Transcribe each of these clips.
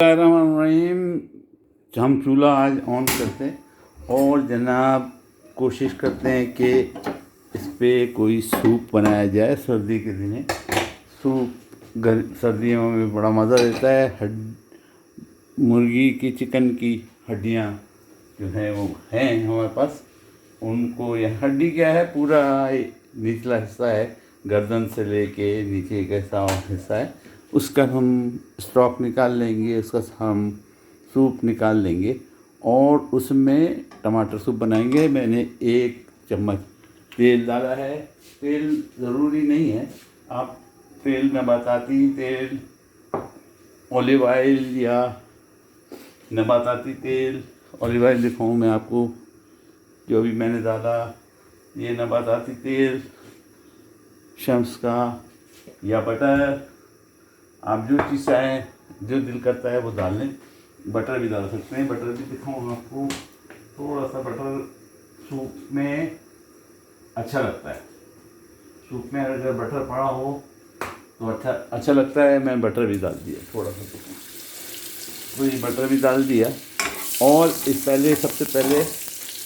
बिस्मिल्लाहिर्रहमानिर्रहीम। हम चूल्हा आज ऑन करते हैं और जनाब कोशिश करते हैं कि इस पर कोई सूप बनाया जाए। सर्दी के दिन सूप सर्दियों में बड़ा मज़ा देता है। मुर्गी की चिकन की हड्डियाँ जो हैं वो हैं हमारे पास। उनको यह हड्डी क्या है, पूरा निचला हिस्सा है, गर्दन से लेके नीचे का हिस्सा है, उसका हम स्टॉक निकाल लेंगे, उसका हम सूप निकाल लेंगे और उसमें टमाटर सूप बनाएंगे। मैंने 1 चम्मच तेल डाला है। तेल ज़रूरी नहीं है, आप तेल नबाताती तेल, ऑलिव ऑयल या नबाताती तेल, ऑलिव ऑयल दिखाऊँ मैं आपको जो भी मैंने डाला। ये नबाताती तेल, शम्स का या बटर, आप जो चीज़ चाहें, जो दिल करता है वो डाल लें। बटर भी डाल सकते हैं, बटर भी दिखाऊँ आपको। थोड़ा सा बटर सूप में अच्छा लगता है। सूप में अगर बटर पड़ा हो तो अच्छा लगता है। मैं बटर भी डाल दिया थोड़ा सा, तो ये बटर भी डाल दिया। और सबसे पहले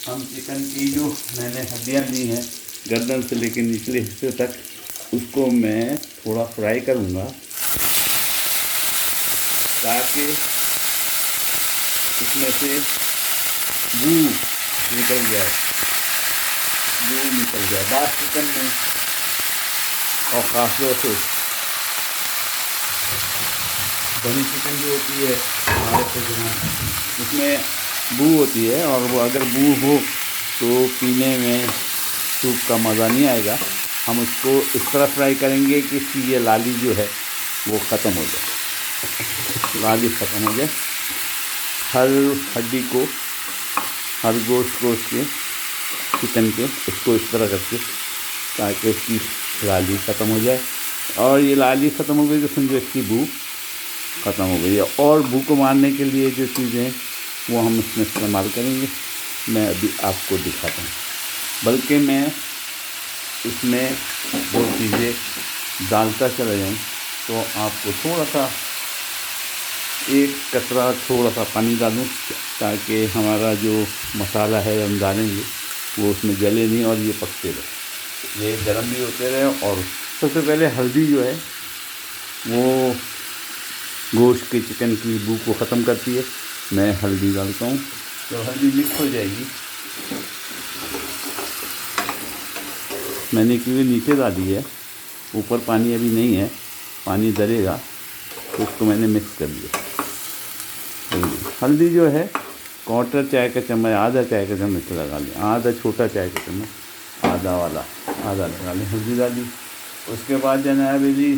हम चिकन की जो मैंने हड्डियाँ ली हैं गर्दन से लेकर निचले हिस्से तक, उसको मैं थोड़ा फ्राई करूँगा ताकि इसमें से बू निकल जाए, बात चिकन में। और ख़ासतौर से बनी चिकन जो होती है हमारे से उसमें बू होती है, और वो अगर बू हो तो पीने में सूप का मज़ा नहीं आएगा। हम उसको इस तरह फ्राई करेंगे कि इसकी ये लाली जो है वो ख़त्म हो जाए, लाली ख़त्म हो जाए। हर हड्डी को, हर गोश्त को उसके चिकन के, उसको इस तरह करके ताकि उसकी लाली ख़त्म हो जाए। और ये लाली ख़त्म हो गई तो समझो इसकी बू ख़त्म हो गई है। और बू को मारने के लिए जो चीज़ें वो हम इसमें इस्तेमाल करेंगे, मैं अभी आपको दिखाता हूँ। बल्कि मैं इसमें वो चीज़ें डालता चला जाऊँ तो आपको थोड़ा सा, 1 कतरा थोड़ा सा पानी डालूँ ताकि हमारा जो मसाला है हम डालेंगे वो उसमें जले नहीं और ये पकते रहे, ये गर्म भी होते रहे। और सबसे पहले हल्दी जो है वो गोश्त के चिकन की बू को ख़त्म करती है। मैं हल्दी डालता हूँ, जब हल्दी मिक्स हो जाएगी, मैंने क्योंकि नीचे डाली है, ऊपर पानी अभी नहीं है, पानी डलेगा तो उसको मैंने मिक्स कर दिया। हल्दी जो है 1/4 चाय का चम्मच, आधा चाय का चम्मच लगा लें, आधा छोटा चाय का चम्मच, आधा लगा लें, हल्दी डाली। उसके बाद जनाब जी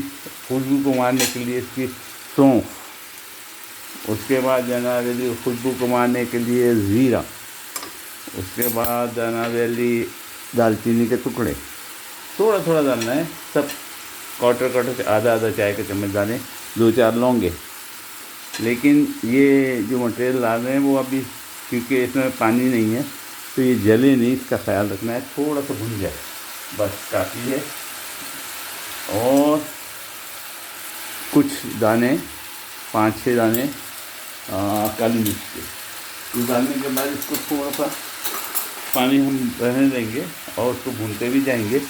खुशबू को मारने के लिए इसकी सौंफ, उसके बाद जनाब जी खुशबू को मारने के लिए ज़ीरा, उसके बाद जनाब जी दालचीनी के टुकड़े थोड़ा थोड़ा डालना है, सब 1/4 आधा चाय का चम्मच डालें। 2-4 लौंगे। लेकिन ये जो मटेरियल डाल रहे हैं वो अभी, क्योंकि इसमें पानी नहीं है तो ये जले नहीं, इसका ख्याल रखना है। थोड़ा सा भुन जाए बस काफ़ी है। और कुछ दाने, 5-6 दाने काली मिर्च के डालने के बाद इसको थोड़ा सा पानी हम रहने देंगे और उसको भूनते भी जाएंगे।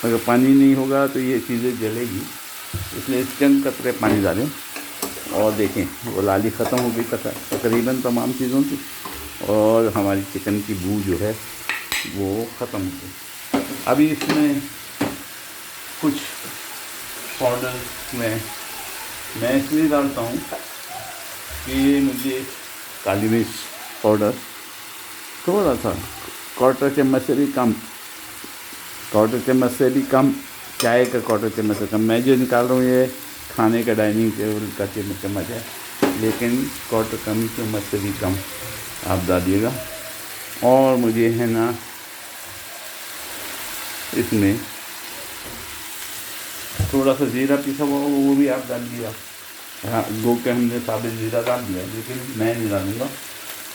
अगर पानी नहीं होगा तो ये चीज़ें जलेगी, इसलिए चंद कतरे पानी डालें। और देखें वो लाली ख़त्म हो गई तकरीबन तमाम चीज़ों की, और हमारी चिकन की बू जो है वो ख़त्म हो गई। अभी इसमें कुछ पाउडर मैं इसलिए डालता हूँ कि मुझे काली मिर्च पाउडर थोड़ा सा 1/4 चम्मच से भी कम, 1/4 चम्मच से भी कम, चाय का 1/4 चम्मच से कम। मैं जो निकाल रहा हूँ ये खाने का डाइनिंग टेबल का चम्मच है, लेकिन 1/4 चम्मच से भी कम आप डालिएगा। और मुझे है ना इसमें थोड़ा सा ज़ीरा पिसा हुआ वो भी आप डाल दिया। हाँ, गो के हमने साबित ज़ीरा डाल दिया, लेकिन मैं नहीं डालूँगा,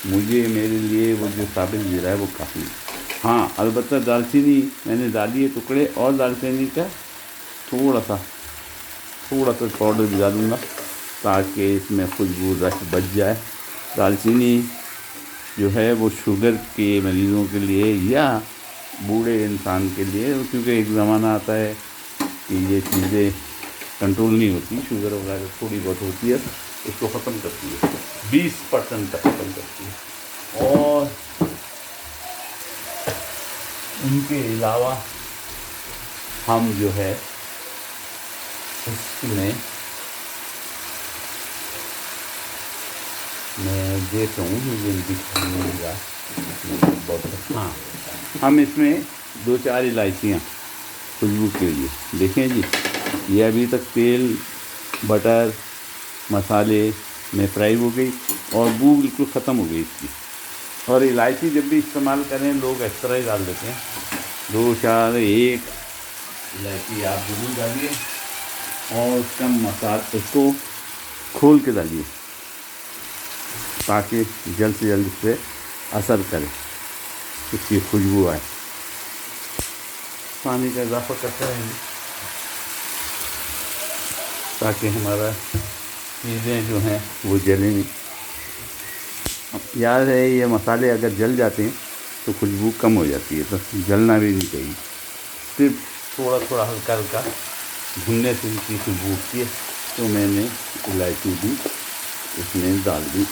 मुझे मेरे लिए वो जो साबित ज़ीरा है वो काफ़ी। हाँ, अलबत्ता दालचीनी मैंने डाली है टुकड़े, और दालचीनी का थोड़ा सा पाउडर भी डालूँगा ताकि इसमें खुशबू रस बच जाए। दालचीनी जो है वो शुगर के मरीज़ों के लिए या बूढ़े इंसान के लिए, क्योंकि एक ज़माना आता है कि ये चीज़ें कंट्रोल नहीं होती, शुगर वगैरह थोड़ी बहुत होती है, इसको ख़त्म करती है, 20% तक ख़त्म करती है। और इनके अलावा हम जो है इसमें मैं देख रहा हूँ, मुझे दिखेगा बहुत। हाँ, हम इसमें 2-4 इलायचियाँ खुशबू के लिए, देखें जी, ये अभी तक तेल बटर मसाले में फ्राई हो गई और बू बिल्कुल ख़त्म हो गई इसकी। और इलायची जब भी इस्तेमाल करें लोग इस तरह ही डाल देते हैं, 2-4 1 इलायची आप जरूर डालिए और उसका उसको खोल के डालिए ताकि जल्द से जल्द इस पर असर करे, इसकी खुशबू आए। पानी का इजाफा करते रहेंगे ताकि हमारा चीज़ें जो हैं वो जलें नहीं। याद है ये मसाले अगर जल जाते हैं तो खुशबू कम हो जाती है, तो जलना भी नहीं चाहिए। सिर्फ थोड़ा थोड़ा हल्का हल्का भुनने से इनकी खुशबू उठती है। तो मैंने इलायची भी इसमें डाल दी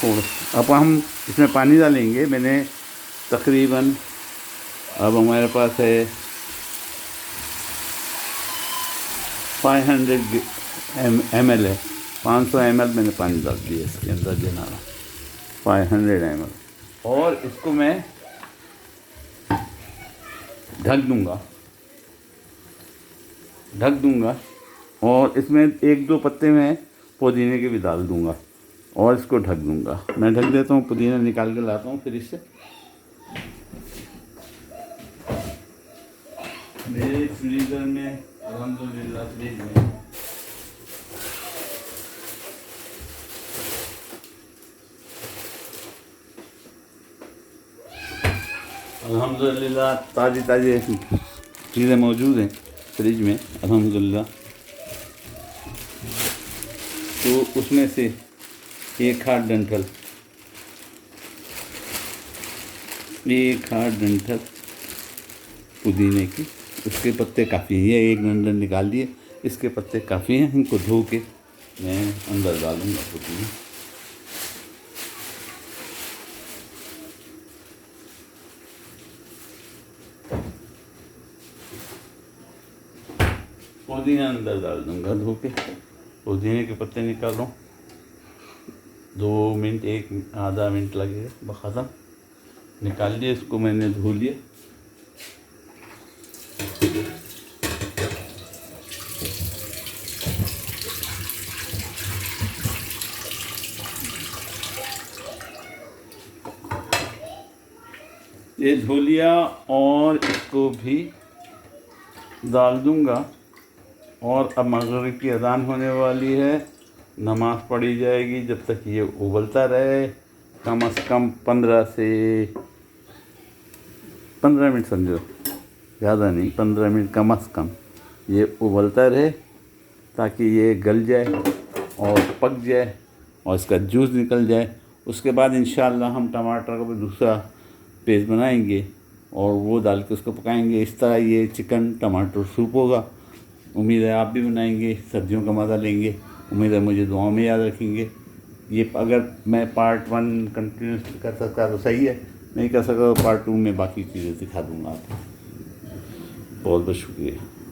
थोड़ा। अब हम इसमें पानी डालेंगे। मैंने तकरीबन, अब हमारे पास है 500 ml है, 500 ml मैंने पानी डाल दिया इसके अंदर देना 500 ml। और इसको मैं ढक दूंगा और इसमें 1-2 पत्ते मैं पुदीने के भी डाल दूंगा और इसको ढक दूंगा। मैं ढक देता हूँ, पुदीना निकाल के लाता हूँ फ्रिज से। मेरे फ्रीज़र में अल्हम्दुलिल्लाह फ्रिज में अल्हम्दुलिल्लाह ताज़ी चीज़ें मौजूद हैं फ्रिज में अल्हम्दुलिल्लाह। तो उसमें से एक हाथ डंठल पुदीने की, उसके पत्ते काफ़ी हैं, ये एक डंठल निकाल दिए, इसके पत्ते काफ़ी हैं। इनको धो के मैं अंदर डालूँगा पुदीना। पुदीना अंदर डाल दूँगा धो के। पुदीने के पत्ते निकाल रहा हूँ, 2 मिनट 1 आधा मिनट लगेगा बख़त्म। निकाल लिया, इसको मैंने धो लिया। ये धो लिया और इसको भी डाल दूँगा। और अब मगरिब की अज़ान होने वाली है, नमाज़ पढ़ी जाएगी। जब तक ये उबलता रहे, कम से कम 15 मिनट समझो, ज़्यादा नहीं, 15 मिनट कम से कम ये उबलता रहे ताकि ये गल जाए और पक जाए और इसका जूस निकल जाए। उसके बाद इंशाअल्लाह हम टमाटर का भी दूसरा पेस्ट बनाएंगे और वो डाल के उसको पकाएंगे। इस तरह ये चिकन टमाटर सूप होगा। उम्मीद है आप भी बनाएंगे, सब्जियों का मज़ा लेंगे। उम्मीद है मुझे दुआओं में याद रखेंगे। ये अगर मैं पार्ट 1 कंटिन्यूस कर सकता तो सही है, नहीं कर सकता तो पार्ट 2 में बाकी चीज़ें सिखा दूँगा आपको। बहुत बहुत शुक्रिया।